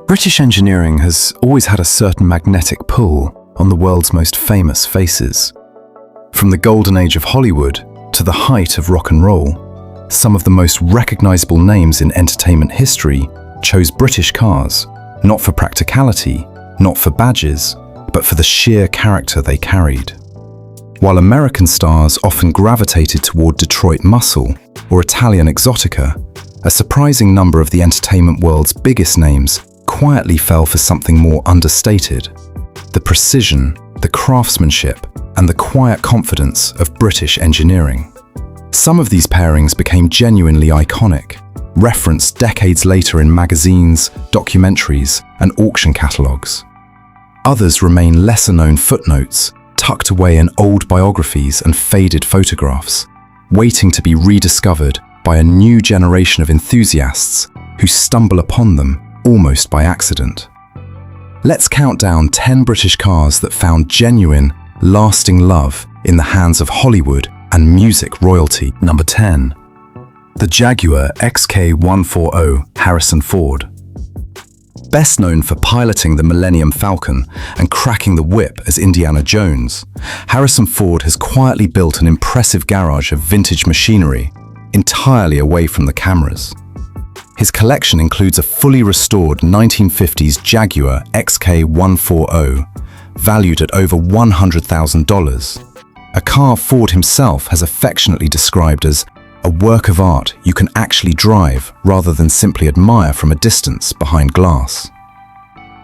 British engineering has always had a certain magnetic pull on the world's most famous faces. From the golden age of Hollywood to the height of rock and roll, some of the most recognizable names in entertainment history chose British cars, not for practicality, not for badges, but for the sheer character they carried. While American stars often gravitated toward Detroit muscle or Italian exotica, a surprising number of the entertainment world's biggest names quietly fell for something more understated: the precision, the craftsmanship, and the quiet confidence of British engineering. Some of these pairings became genuinely iconic, referenced decades later in magazines, documentaries, and auction catalogues. Others remain lesser-known footnotes, tucked away in old biographies and faded photographs, waiting to be rediscovered by a new generation of enthusiasts who stumble upon them almost by accident. Let's count down 10 British cars that found genuine, lasting love in the hands of Hollywood and music royalty. Number 10. The Jaguar XK140 Harrison Ford. Best known for piloting the Millennium Falcon and cracking the whip as Indiana Jones, Harrison Ford has quietly built an impressive garage of vintage machinery, entirely away from the cameras. His collection includes a fully restored 1950s Jaguar XK140, valued at over $100,000, a car Ford himself has affectionately described as a work of art you can actually drive rather than simply admire from a distance behind glass.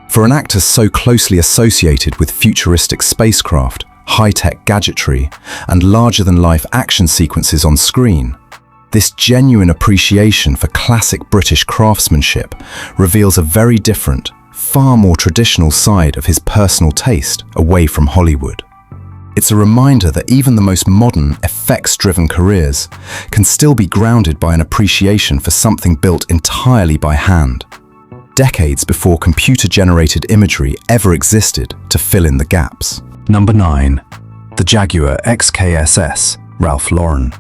For an actor so closely associated with futuristic spacecraft, high-tech gadgetry, and larger-than-life action sequences on screen, this genuine appreciation for classic British craftsmanship reveals a very different, far more traditional side of his personal taste away from Hollywood. It's a reminder that even the most modern, effects-driven careers can still be grounded by an appreciation for something built entirely by hand, decades before computer-generated imagery ever existed to fill in the gaps. Number 9. The Jaguar XKSS, Ralph Lauren.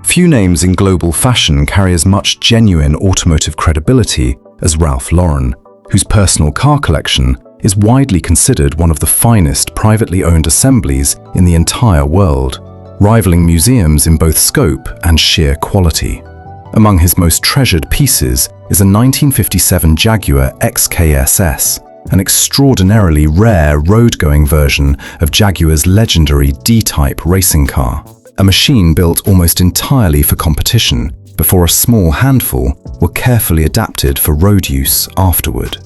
Few names in global fashion carry as much genuine automotive credibility as Ralph Lauren, whose personal car collection is widely considered one of the finest privately owned assemblies in the entire world, rivaling museums in both scope and sheer quality. Among his most treasured pieces is a 1957 Jaguar XKSS, an extraordinarily rare road-going version of Jaguar's legendary D-Type racing car, a machine built almost entirely for competition before a small handful were carefully adapted for road use afterward.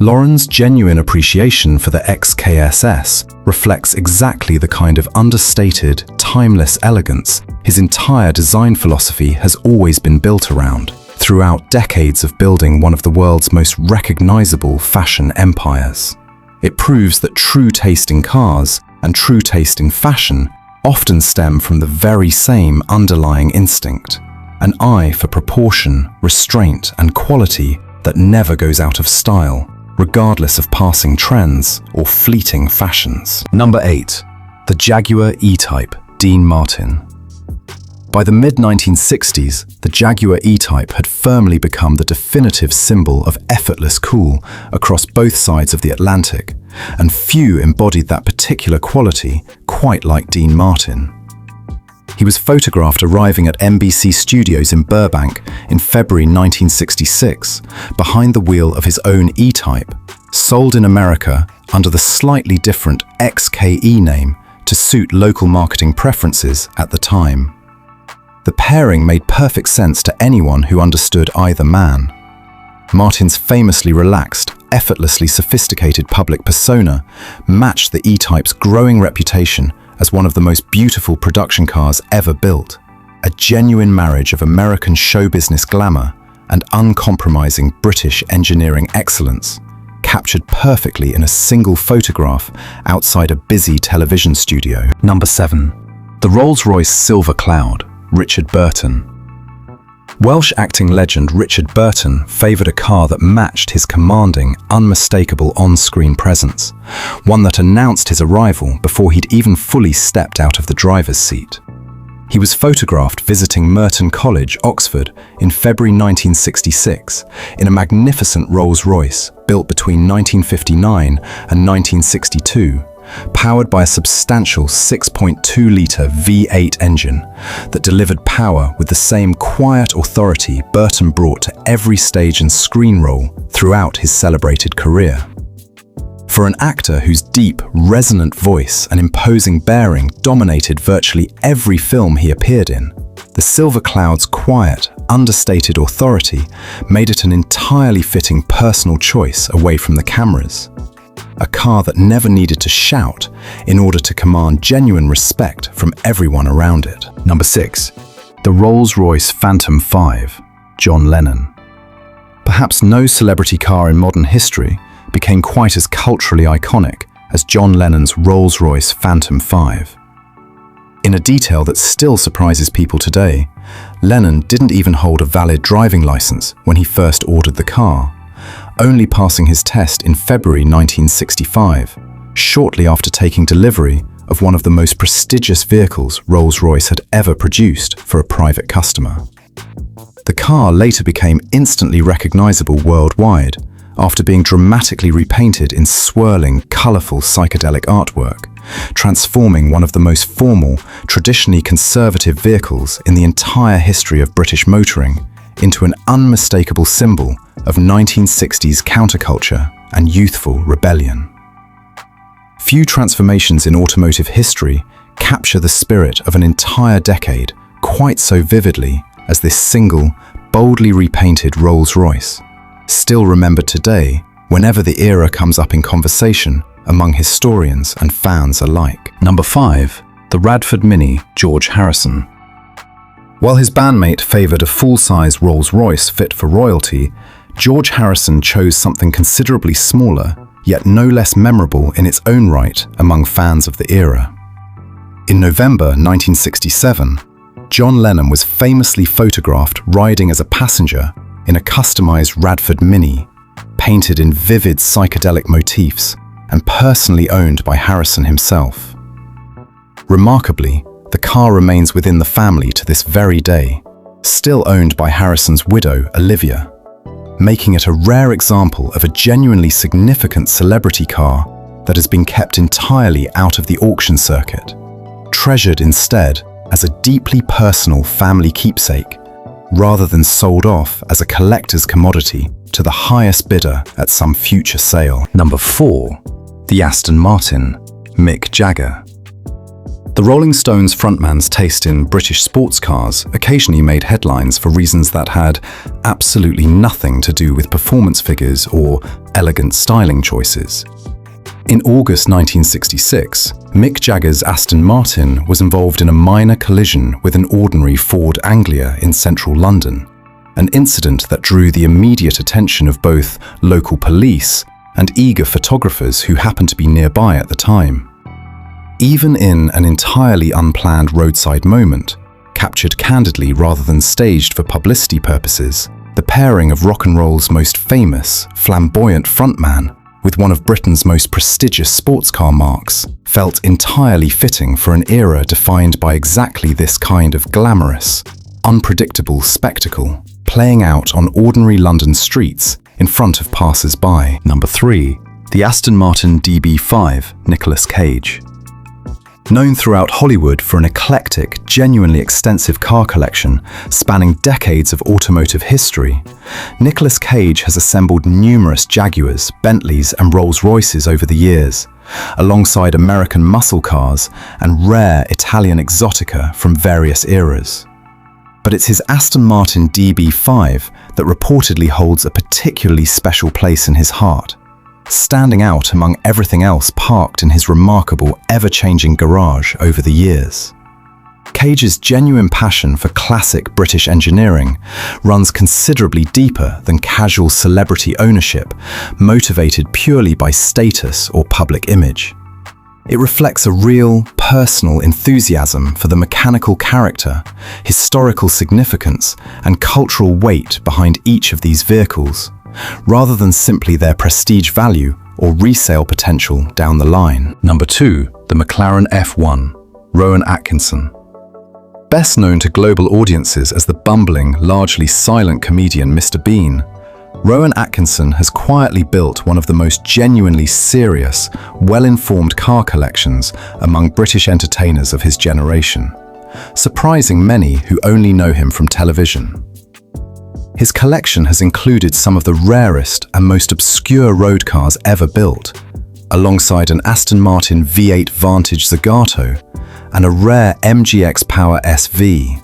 Lauren's genuine appreciation for the XKSS reflects exactly the kind of understated, timeless elegance his entire design philosophy has always been built around, throughout decades of building one of the world's most recognizable fashion empires. It proves that true taste in cars and true taste in fashion often stem from the very same underlying instinct, an eye for proportion, restraint, and quality that never goes out of style, regardless of passing trends or fleeting fashions. Number 8. The Jaguar E-Type, Dean Martin. By the mid-1960s, the Jaguar E-Type had firmly become the definitive symbol of effortless cool across both sides of the Atlantic, and few embodied that particular quality quite like Dean Martin. He was photographed arriving at NBC Studios in Burbank in February 1966, behind the wheel of his own E-Type, sold in America under the slightly different XKE name to suit local marketing preferences at the time. The pairing made perfect sense to anyone who understood either man. Martin's famously relaxed, effortlessly sophisticated public persona matched the E-Type's growing reputation as one of the most beautiful production cars ever built, a genuine marriage of American show business glamour and uncompromising British engineering excellence, captured perfectly in a single photograph outside a busy television studio. Number 7. The Rolls-Royce Silver Cloud, Richard Burton. Welsh acting legend Richard Burton favoured a car that matched his commanding, unmistakable on-screen presence, one that announced his arrival before he'd even fully stepped out of the driver's seat. He was photographed visiting Merton College, Oxford, in February 1966 in a magnificent Rolls-Royce built between 1959 and 1962, powered by a substantial 6.2-litre V8 engine that delivered power with the same quiet authority Burton brought to every stage and screen role throughout his celebrated career. For an actor whose deep, resonant voice and imposing bearing dominated virtually every film he appeared in, the Silver Cloud's quiet, understated authority made it an entirely fitting personal choice away from the cameras. A car that never needed to shout in order to command genuine respect from everyone around it. Number 6. The Rolls-Royce Phantom 5, John Lennon. Perhaps no celebrity car in modern history became quite as culturally iconic as John Lennon's Rolls-Royce Phantom 5. In a detail that still surprises people today, Lennon didn't even hold a valid driving license when he first ordered the car, only passing his test in February 1965, shortly after taking delivery of one of the most prestigious vehicles Rolls-Royce had ever produced for a private customer. The car later became instantly recognizable worldwide, after being dramatically repainted in swirling, colourful psychedelic artwork, transforming one of the most formal, traditionally conservative vehicles in the entire history of British motoring into an unmistakable symbol of 1960s counterculture and youthful rebellion. Few transformations in automotive history capture the spirit of an entire decade quite so vividly as this single, boldly repainted Rolls-Royce, still remembered today whenever the era comes up in conversation among historians and fans alike. Number 5. The Radford Mini, George Harrison. While his bandmate favoured a full-size Rolls-Royce fit for royalty, George Harrison chose something considerably smaller, yet no less memorable in its own right among fans of the era. In November 1967, John Lennon was famously photographed riding as a passenger in a customised Radford Mini, painted in vivid psychedelic motifs and personally owned by Harrison himself. Remarkably, the car remains within the family to this very day, still owned by Harrison's widow, Olivia, making it a rare example of a genuinely significant celebrity car that has been kept entirely out of the auction circuit, treasured instead as a deeply personal family keepsake, rather than sold off as a collector's commodity to the highest bidder at some future sale. Number 4. The Aston Martin, Mick Jagger. The Rolling Stones frontman's taste in British sports cars occasionally made headlines for reasons that had absolutely nothing to do with performance figures or elegant styling choices. In August 1966, Mick Jagger's Aston Martin was involved in a minor collision with an ordinary Ford Anglia in central London, an incident that drew the immediate attention of both local police and eager photographers who happened to be nearby at the time. Even in an entirely unplanned roadside moment, captured candidly rather than staged for publicity purposes, the pairing of rock and roll's most famous, flamboyant frontman with one of Britain's most prestigious sports car marques felt entirely fitting for an era defined by exactly this kind of glamorous, unpredictable spectacle playing out on ordinary London streets in front of passers-by. Number 3. The Aston Martin DB5, Nicolas Cage. Known throughout Hollywood for an eclectic, genuinely extensive car collection spanning decades of automotive history, Nicolas Cage has assembled numerous Jaguars, Bentleys and Rolls-Royces over the years, alongside American muscle cars and rare Italian exotica from various eras. But it's his Aston Martin DB5 that reportedly holds a particularly special place in his heart, standing out among everything else parked in his remarkable, ever-changing garage over the years. Cage's genuine passion for classic British engineering runs considerably deeper than casual celebrity ownership, motivated purely by status or public image. It reflects a real, personal enthusiasm for the mechanical character, historical significance, and cultural weight behind each of these vehicles, rather than simply their prestige value or resale potential down the line. Number 2. The McLaren F1, Rowan Atkinson. Best known to global audiences as the bumbling, largely silent comedian Mr. Bean, Rowan Atkinson has quietly built one of the most genuinely serious, well-informed car collections among British entertainers of his generation, surprising many who only know him from television. His collection has included some of the rarest and most obscure road cars ever built, alongside an Aston Martin V8 Vantage Zagato and a rare MGX Power SV,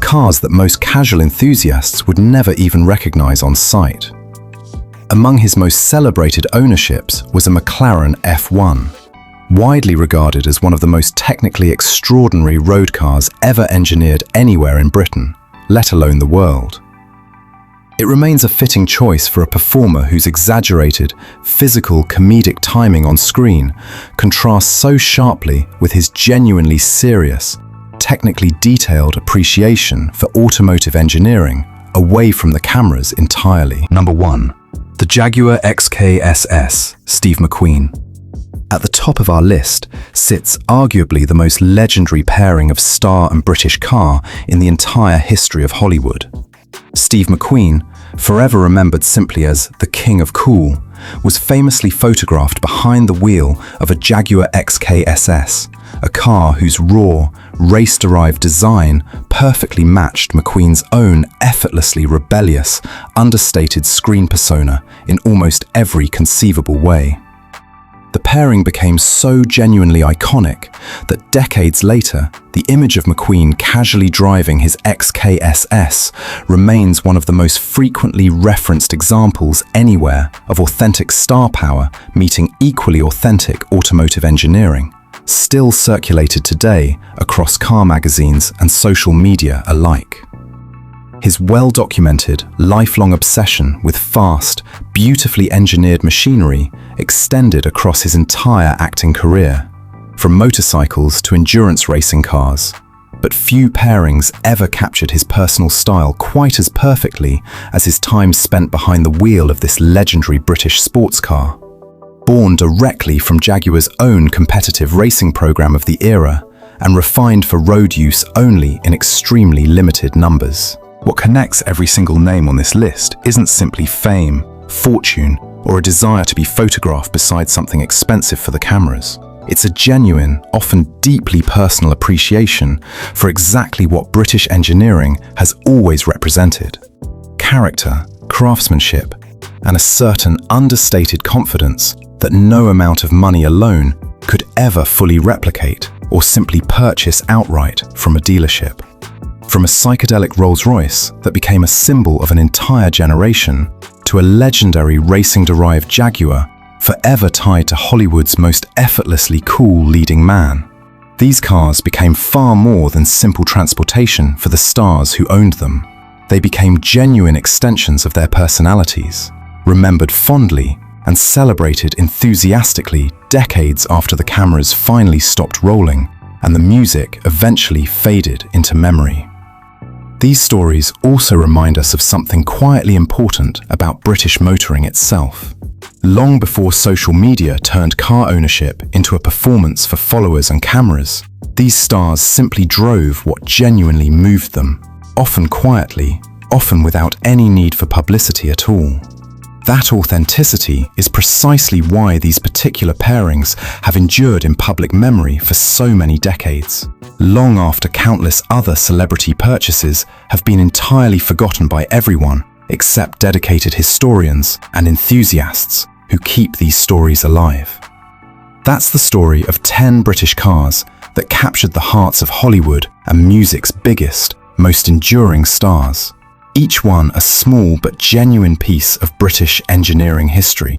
cars that most casual enthusiasts would never even recognize on sight. Among his most celebrated ownerships was a McLaren F1, widely regarded as one of the most technically extraordinary road cars ever engineered anywhere in Britain, let alone the world. It remains a fitting choice for a performer whose exaggerated, physical, comedic timing on screen contrasts so sharply with his genuinely serious, technically detailed appreciation for automotive engineering away from the cameras entirely. Number 1. The Jaguar XKSS, Steve McQueen. At the top of our list sits arguably the most legendary pairing of star and British car in the entire history of Hollywood. Steve McQueen, forever remembered simply as the King of Cool, was famously photographed behind the wheel of a Jaguar XKSS, a car whose raw, race-derived design perfectly matched McQueen's own effortlessly rebellious, understated screen persona in almost every conceivable way. The pairing became so genuinely iconic that decades later, the image of McQueen casually driving his XKSS remains one of the most frequently referenced examples anywhere of authentic star power meeting equally authentic automotive engineering, still circulated today across car magazines and social media alike. His well-documented, lifelong obsession with fast, beautifully engineered machinery extended across his entire acting career, from motorcycles to endurance racing cars. But few pairings ever captured his personal style quite as perfectly as his time spent behind the wheel of this legendary British sports car. Born directly from Jaguar's own competitive racing program of the era and refined for road use only in extremely limited numbers. What connects every single name on this list isn't simply fame, fortune, or a desire to be photographed beside something expensive for the cameras. It's a genuine, often deeply personal appreciation for exactly what British engineering has always represented: character, craftsmanship, and a certain understated confidence that no amount of money alone could ever fully replicate or simply purchase outright from a dealership. From a psychedelic Rolls-Royce that became a symbol of an entire generation, to a legendary racing-derived Jaguar forever tied to Hollywood's most effortlessly cool leading man. These cars became far more than simple transportation for the stars who owned them. They became genuine extensions of their personalities, remembered fondly and celebrated enthusiastically decades after the cameras finally stopped rolling and the music eventually faded into memory. These stories also remind us of something quietly important about British motoring itself. Long before social media turned car ownership into a performance for followers and cameras, these stars simply drove what genuinely moved them, often quietly, often without any need for publicity at all. That authenticity is precisely why these particular pairings have endured in public memory for so many decades, long after countless other celebrity purchases have been entirely forgotten by everyone except dedicated historians and enthusiasts who keep these stories alive. That's the story of 10 British cars that captured the hearts of Hollywood and music's biggest, most enduring stars. Each one a small but genuine piece of British engineering history.